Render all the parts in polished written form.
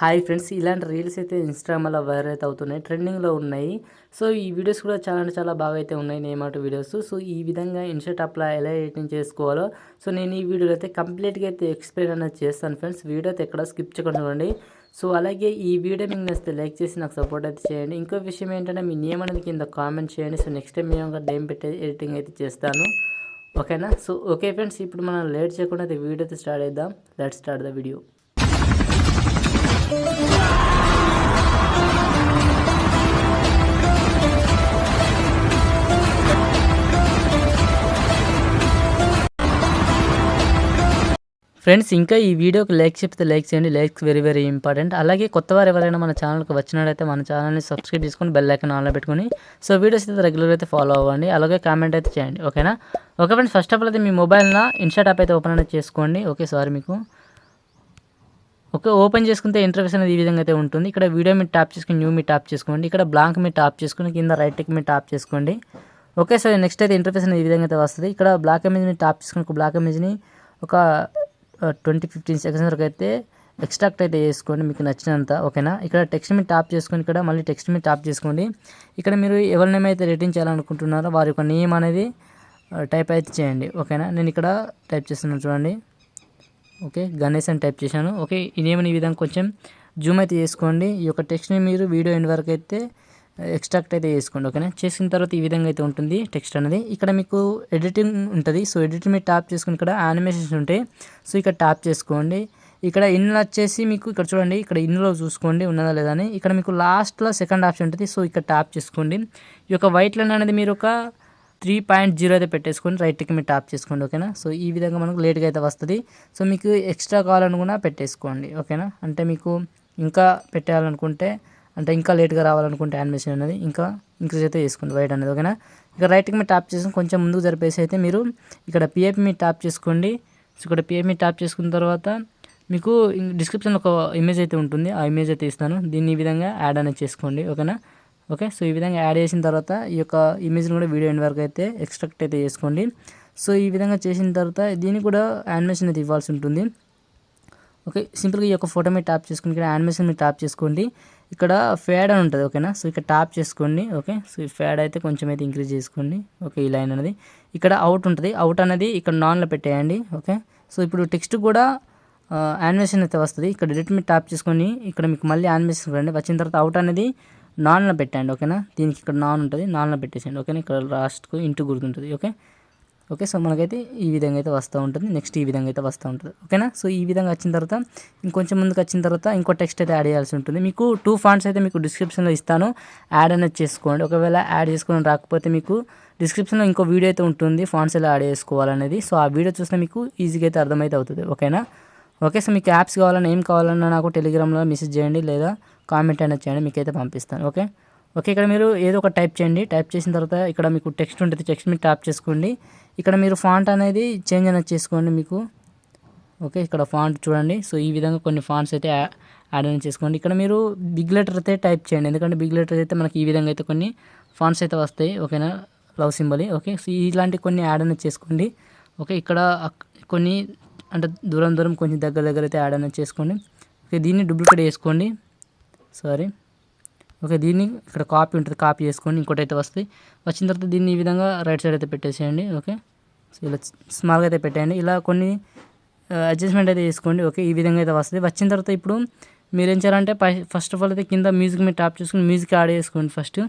Hi friends, ఇలాంటి reels అయితే ఇన్స్టాగ్రామ్లో వైరల్ అయితే అవుతున్నాయి, ట్రెండింగ్లో ఉన్నాయి. సో ఈ వీడియోస్ కూడా చాలా అంటే చాలా బాగా అయితే ఉన్నాయి, నేమాట వీడియోస్. సో ఈ విధంగా ఇన్స్టా అప్లా ఎలా ఎడిటింగ్ చేసుకోవాలో సో నేను ఈ వీడియోలో అయితే కంప్లీట్గా అయితే ఎక్స్ప్లెయిన్ అనేది చేస్తాను ఫ్రెండ్స్. వీడియో అయితే ఎక్కడ స్కిప్ చేయకుండా చూడండి. సో అలాగే ఈ వీడియో మీకు నచ్చితే లైక్ చేసి నాకు సపోర్ట్ అయితే చేయండి. ఇంకో విషయం ఏంటంటే మీ నేమ్ అనేది కింద కామెంట్ చేయండి. సో నెక్స్ట్ టైం మేము డేమ్ పెట్టి ఎడిటింగ్ అయితే చేస్తాను, ఓకేనా? సో ఓకే ఫ్రెండ్స్, ఇప్పుడు మనం లేట్ చేయకుండా అయితే వీడియో అయితే స్టార్ట్ చేద్దాం. Let's start the video. Friends, ఇంకా ఈ వీడియోకి లైక్ చెప్తే లైక్ చేయండి. Likes very very important. అలాగే కొత్త వారు ఎవరైనా మన ఛానల్కి వచ్చినట్టయితే మన ఛానల్ని సబ్స్క్రైబ్ చేసుకొని బెల్ ఐకాన్ ఆన్లో పెట్టుకొని సో వీడియోస్ అయితే రెగ్యులర్గా అయితే ఫాలో అవ్వండి. అలాగే కామెంట్ అయితే చేయండి, ఓకేనా? Okay friends, first of all అయితే మీ మొబైల్న ఇన్స్టా యాప్ అయితే ఓపెన్ అనేది చేసుకోండి. ఓకే, సారీ మీకు ఓకే, ఓపెన్ చేసుకుంటే ఇంటర్ఫేస్ అనేది ఈ విధంగా అయితే ఉంటుంది. ఇక్కడ వీడియో మీద ట్యాప్ చేసుకుని న్యూ మీ ట్యాప్ చేసుకోండి. ఇక్కడ బ్లాంక్ మీద ట్యాప్ చేసుకుని కింద రైట్ టిక్ మీద ట్యాప్ చేసుకోండి. ఓకే, సో నెక్స్ట్ అయితే ఇంటర్ఫేస్ అనేది ఈ విధంగా అయితే వస్తుంది. ఇక్కడ బ్లాక్ ఇమేజ్ మీద ట్యాప్ చేసుకుని ఒక బ్లాక్ ఇమేజ్ని ఒక 20-15 సెకండ్స్ వరకు అయితే ఎక్స్ట్రాక్ట్ అయితే చేసుకోండి మీకు నచ్చినంత, ఓకేనా? ఇక్కడ టెక్స్ట్ మీద ట్యాప్ చేసుకొని ఇక్కడ మళ్ళీ టెక్స్ట్ మీద ట్యాప్ చేసుకోండి. ఇక్కడ మీరు ఎవరి నేమ్ అయితే రేటింగ్ చేయాలనుకుంటున్నారో వారి యొక్క నేమ్ అనేది టైప్ అయితే చేయండి, ఓకేనా? నేను ఇక్కడ టైప్ చేస్తున్నాను చూడండి. ఓకే, గణేష్ అని టైప్ చేశాను. ఓకే, ఈ నేమ్ని ఈ విధంగా కొంచెం జూమ్ అయితే చేసుకోండి. ఈ యొక్క టెక్స్ట్ని మీరు వీడియో ఎండ్ వరకు అయితే ఎక్స్ట్రాక్ట్ అయితే చేసుకోండి, ఓకేనా? చేసిన తర్వాత ఈ విధంగా అయితే ఉంటుంది టెక్స్ట్ అనేది. ఇక్కడ మీకు ఎడిటింగ్ ఉంటుంది. సో ఎడిటింగ్ మీద ట్యాప్ చేసుకుని ఇక్కడ యానిమేషన్స్ ఉంటాయి. సో ఇక్కడ ట్యాప్ చేసుకోండి. ఇక్కడ ఇన్లో వచ్చేసి మీకు ఇక్కడ చూడండి, ఇక్కడ ఇన్లో చూసుకోండి ఉన్నదా లేదా అని. ఇక్కడ మీకు లాస్ట్లో సెకండ్ ఆప్షన్ ఉంటుంది. సో ఇక్కడ ట్యాప్ చేసుకోండి. ఈ యొక్క వైట్ లైన్ అనేది మీరు ఒక 3.0 అయితే పెట్టేసుకొని రైట్కి మీరు ట్యాప్ చేసుకోండి, ఓకేనా? సో ఈ విధంగా మనకు లేట్గా అయితే వస్తుంది. సో మీకు ఎక్స్ట్రా కావాలనుకున్నా పెట్టేసుకోండి, ఓకేనా? అంటే మీకు ఇంకా పెట్టాలనుకుంటే అంటే ఇంకా లేట్గా రావాలనుకుంటే యానిమేషన్ అనేది ఇంకా ఇంక్రీజ్ అయితే చేసుకోండి వైట్ అనేది, ఓకేనా? ఇక రైట్కి మీరు ట్యాప్ చేసుకుని కొంచెం ముందుకు జరిపేసి అయితే మీరు ఇక్కడ పిఐపి మీద ట్యాప్ చేసుకోండి. సో ఇక్కడ పిఐపి మీద ట్యాప్ చేసుకున్న తర్వాత మీకు డిస్క్రిప్షన్లో ఒక ఇమేజ్ అయితే ఉంటుంది. ఆ ఇమేజ్ అయితే ఇస్తాను. దీన్ని ఈ విధంగా యాడ్ అనేది చేసుకోండి, ఓకేనా? ఓకే, సో ఈ విధంగా యాడ్ చేసిన తర్వాత ఈ యొక్క ఇమేజ్ని కూడా వీడియో ఎండ్ వరకు అయితే ఎక్స్ట్రాక్ట్ అయితే చేసుకోండి. సో ఈ విధంగా చేసిన తర్వాత దీన్ని కూడా యానిమేషన్ అయితే ఇవ్వాల్సి ఉంటుంది. ఓకే, సింపుల్గా ఈ యొక్క ఫోటో మీద ట్యాప్ చేసుకుని ఇక్కడ యానిమేషన్ మీద ట్యాప్ చేసుకోండి. ఇక్కడ ఫేడ్ అని ఉంటుంది, ఓకేనా? సో ఇక్కడ ట్యాప్ చేసుకోండి. ఓకే, సో ఈ ఫేడ్ అయితే కొంచెం అయితే ఇంక్రీజ్ చేసుకోండి. ఓకే, ఈ లైన్ అనేది ఇక్కడ అవుట్ ఉంటుంది. అవుట్ అనేది ఇక్కడ నాన్లో పెట్టేయండి, ఓకే? సో ఇప్పుడు టెక్స్ట్ కూడా యానిమేషన్ అయితే వస్తుంది. ఇక్కడ ఎడిట్ మీద ట్యాప్ చేసుకొని ఇక్కడ మీకు మళ్ళీ యానిమేషన్ రండి. వచ్చిన తర్వాత అవుట్ అనేది నాన్లో పెట్టండి, ఓకేనా? దీనికి ఇక్కడ నాన్ ఉంటుంది, నాన్లో పెట్టేసేయండి, ఓకేనా? ఇక్కడ లాస్ట్కు ఇంటూ గుర్తుంటుంది, ఓకే? ఓకే, సో మనకైతే ఈ విధంగా అయితే వస్తూ ఉంటుంది. నెక్స్ట్ ఈ విధంగా అయితే వస్తూ ఉంటుంది, ఓకేనా? సో ఈ విధంగా వచ్చిన తర్వాత ఇంకొంచెం ముందుకు వచ్చిన తర్వాత ఇంకో టెక్స్ట్ అయితే యాడ్ చేయాల్సి ఉంటుంది. మీకు 2 ఫాంట్స్ అయితే మీకు డిస్క్రిప్షన్లో ఇస్తాను, యాడ్ అనేది చేసుకోండి. ఒకవేళ యాడ్ చేసుకోవడం రాకపోతే మీకు డిస్క్రిప్షన్లో ఇంకో వీడియో అయితే ఉంటుంది, ఫాంట్స్ ఎలా యాడ్ చేసుకోవాలనేది. సో ఆ వీడియో చూస్తే మీకు ఈజీగా అయితే అర్థమైతే అవుతుంది, ఓకేనా? ఓకే, సో మీకు యాప్స్ కావాలన్నా ఏం కావాలన్నా నాకు టెలిగ్రామ్లో మెసేజ్ చేయండి లేదా కామెంట్ అనేది చేయండి, మీకైతే పంపిస్తాను, ఓకే? ఓకే, ఇక్కడ మీరు ఏదో ఒక టైప్ చేయండి. టైప్ చేసిన తర్వాత ఇక్కడ మీకు టెక్స్ట్ ఉంటుంది, టెక్స్ట్ మీద ట్యాప్ చేసుకోండి. ఇక్కడ మీరు ఫాంట్ అనేది చేంజ్ అనేది చేసుకోండి మీకు, ఓకే? ఇక్కడ ఫాంట్ చూడండి. సో ఈ విధంగా కొన్ని ఫాంట్స్ అయితే యాడ్ అనేది చేసుకోండి. ఇక్కడ మీరు బిగ్ లెటర్ అయితే టైప్ చేయండి, ఎందుకంటే బిగ్ లెటర్ అయితే మనకి ఈ విధంగా అయితే కొన్ని ఫాంట్స్ అయితే వస్తాయి, ఓకేనా? Love symbol, okay? సో ఇలాంటి కొన్ని యాడ్ అనేది చేసుకోండి, ఓకే? ఇక్కడ కొన్ని అంటే దూరం దూరం కొంచెం దగ్గర దగ్గర అయితే యాడ్ అనేది చేసుకోండి. ఓకే, దీన్ని డూప్లికేట్ చేసుకోండి, సారీ. ఓకే, దీన్ని ఇక్కడ కాపీ ఉంటుంది, కాపీ చేసుకోండి. ఇంకోటి అయితే వస్తుంది. వచ్చిన తర్వాత దీన్ని ఈ విధంగా రైట్ సైడ్ అయితే పెట్టేసేయండి, ఓకే? సో ఇలా స్మాల్గా అయితే పెట్టేయండి. ఇలా కొన్ని అడ్జస్ట్మెంట్ అయితే చేసుకోండి, ఓకే? ఈ విధంగా అయితే వస్తుంది. వచ్చిన తర్వాత ఇప్పుడు మీరు ఏం చేయాలంటే ఫస్ట్ ఆఫ్ ఆల్ అయితే కింద మ్యూజిక్ మీద ట్యాప్ చేసుకుని మ్యూజిక్ యాడ్ చేసుకోండి ఫస్ట్,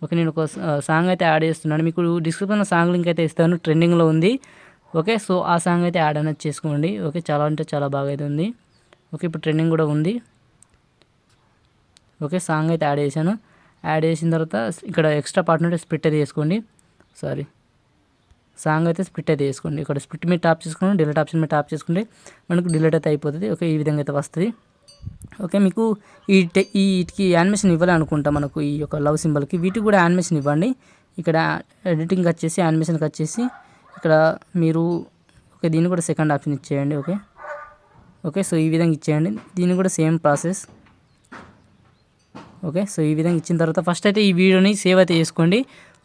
ఓకే? నేను ఒక సాంగ్ అయితే యాడ్ చేస్తున్నాను. మీకు డిస్క్రిప్షన్లో సాంగ్ లింక్ అయితే ఇస్తాను, ట్రెండింగ్లో ఉంది, ఓకే? సో ఆ సాంగ్ అయితే యాడ్ అనేది చేసుకోండి, ఓకే? చాలా అంటే చాలా బాగా అయితే ఉంది, ఓకే? ఇప్పుడు ట్రెండింగ్ కూడా ఉంది, ఓకే? సాంగ్ అయితే యాడ్ చేశాను. యాడ్ చేసిన తర్వాత ఇక్కడ ఎక్స్ట్రా పార్ట్ నుండి స్ప్లిట్ అయితే చేసుకోండి, సారీ, సాంగ్ అయితే స్ప్లిట్ అయితే చేసుకోండి. ఇక్కడ స్ప్లిట్ మీద ట్యాప్ చేసుకుని డిలీట్ ఆప్షన్ మీద ట్యాప్ చేసుకుంటే మనకు డిలీట్ అయితే అయిపోతుంది, ఓకే? ఈ విధంగా అయితే వస్తుంది, ఓకే? మీకు వీటికి యానిమేషన్ ఇవ్వాలనుకుంటా మనకు ఈ యొక్క లవ్ సింబల్కి, వీటికి కూడా యానిమేషన్ ఇవ్వండి. ఇక్కడ ఎడిటింగ్ వచ్చేసి యానిమేషన్కి వచ్చేసి ఇక్కడ మీరు ఓకే దీన్ని కూడా సెకండ్ ఆప్షన్ ఇచ్చేయండి, ఓకే? ఓకే, సో ఈ విధంగా ఇచ్చేయండి. దీన్ని కూడా సేమ్ ప్రాసెస్, ఓకే? సో ఈ విధంగా ఇచ్చిన తర్వాత ఫస్ట్ అయితే ఈ వీడియోని సేవ్ అయితే చేసుకోండి,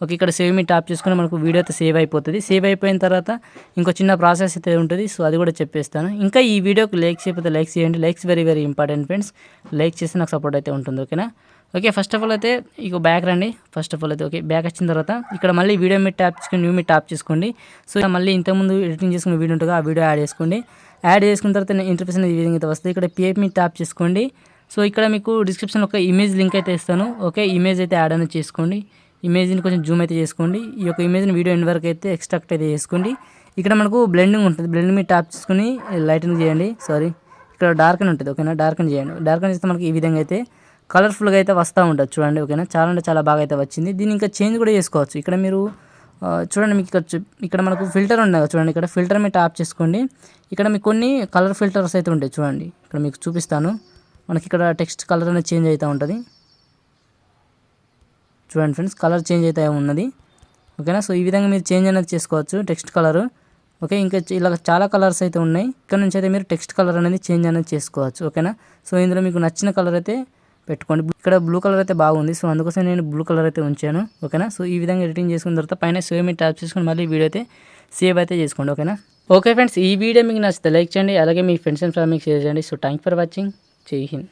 ఓకే, ఇక్కడ సేవ్ మీ ట్యాప్ చేసుకుని మనకు వీడియో అయితే సేవ్ అయిపోతుంది. సేవ్ అయిపోయిన తర్వాత ఇంకో చిన్న ప్రాసెస్ అయితే ఉంటుంది. సో అది కూడా చెప్పేస్తాను. ఇంకా ఈ వీడియోకి లైక్ చేయకపోతే లైక్ చేయండి. Likes very very important friends. Like చేస్తే నాకు సపోర్ట్ అయితే ఉంటుంది. ఓకేనా. ఓకే, ఫస్ట్ ఆఫ్ ఆల్ అయితే ఇక బ్యాక్ రండి. ఫస్ట్ ఆఫ్ ఆల్ అయితే ఓకే, బ్యాక్ వచ్చిన తర్వాత ఇక్కడ మళ్ళీ వీడియో మీద ట్యాప్ చేసుకుని న్యూ మీద ట్యాప్ చేసుకోండి. సో మళ్ళీ ఇంతకుముందు ఎడిటింగ్ చేసుకున్న వీడియో ఉంటుంది, ఆ వీడియో యాడ్ చేసుకోండి. యాడ్ చేసుకున్న తర్వాత ఇంటర్ఫేస్ అనేది ఈ విధంగా అయితే వస్తుంది. ఇక్కడ పిఐపి మీద ట్యాప్ చేసుకోండి. సో ఇక్కడ మీకు డిస్క్రిప్షన్లో ఒక ఇమేజ్ లింక్ అయితే ఇస్తాను. ఓకే, ఇమేజ్ అయితే యాడ్ అనేది చేసుకోండి. ఇమేజ్ని కొంచెం జూమ్ అయితే చేసుకోండి. ఈ యొక్క ఇమేజ్ని వీడియో ఎండ్ వరకు అయితే ఎక్స్ట్రాక్ట్ అయితే చేసుకోండి. ఇక్కడ మనకు బ్లెండింగ్ ఉంటుంది. బ్లెండింగ్ మీద ట్యాప్ చేసుకుని లైటింగ్ చేయండి. సారీ, ఇక్కడ డార్క్ అని ఉంటుంది. ఓకేనా, డార్క్ అని చేయండి. డార్క్ అని చేస్తే మనకి ఈ విధంగా అయితే కలర్ఫుల్గా అయితే వస్తూ ఉంటుంది చూడండి. ఓకేనా, చాలా అంటే చాలా బాగా అయితే వచ్చింది. దీన్ని ఇంకా చేంజ్ కూడా చేసుకోవచ్చు. ఇక్కడ మీరు చూడండి, మీకు ఇక్కడ మనకు ఫిల్టర్ ఉంది కదా చూడండి. ఇక్కడ ఫిల్టర్ మీద ట్యాప్ చేసుకోండి. ఇక్కడ మీకు కొన్ని కలర్ ఫిల్టర్స్ అయితే ఉంటాయి చూడండి. ఇక్కడ మీకు చూపిస్తాను. మనకి ఇక్కడ టెక్స్ట్ కలర్ అనేది చేంజ్ అవుతూ ఉంటుంది చూడండి ఫ్రెండ్స్, కలర్ చేంజ్ అయితే ఉన్నది. ఓకేనా, సో ఈ విధంగా మీరు చేంజ్ అనేది చేసుకోవచ్చు టెక్స్ట్ కలర్. ఓకే, ఇంకా ఇలా చాలా కలర్స్ అయితే ఉన్నాయి. ఇక్కడ నుంచి అయితే మీరు టెక్స్ట్ కలర్ అనేది చేంజ్ అనేది చేసుకోవచ్చు. ఓకేనా, సో ఇందులో మీకు నచ్చిన కలర్ అయితే పెట్టుకోండి. ఇక్కడ బ్లూ కలర్ అయితే బాగుంది. సో అందుకోసం నేను బ్లూ కలర్ అయితే ఉంచాను. ఓకేనా, సో ఈ విధంగా ఎడిటింగ్ చేసుకున్న తర్వాత పైన సేవ్ మీద ట్యాప్ చేసుకుని మళ్ళీ వీడియో అయితే సేవ్ అయితే చేసుకోండి. ఓకేనా. ఓకే ఫ్రెండ్స్, ఈ వీడియో మీకు నచ్చితే లైక్ చేయండి. అలాగే మీ ఫ్రెండ్స్ అండ్ ఫ్యామిలీకి షేర్ చేయండి. So thank for watching. జై హింద్.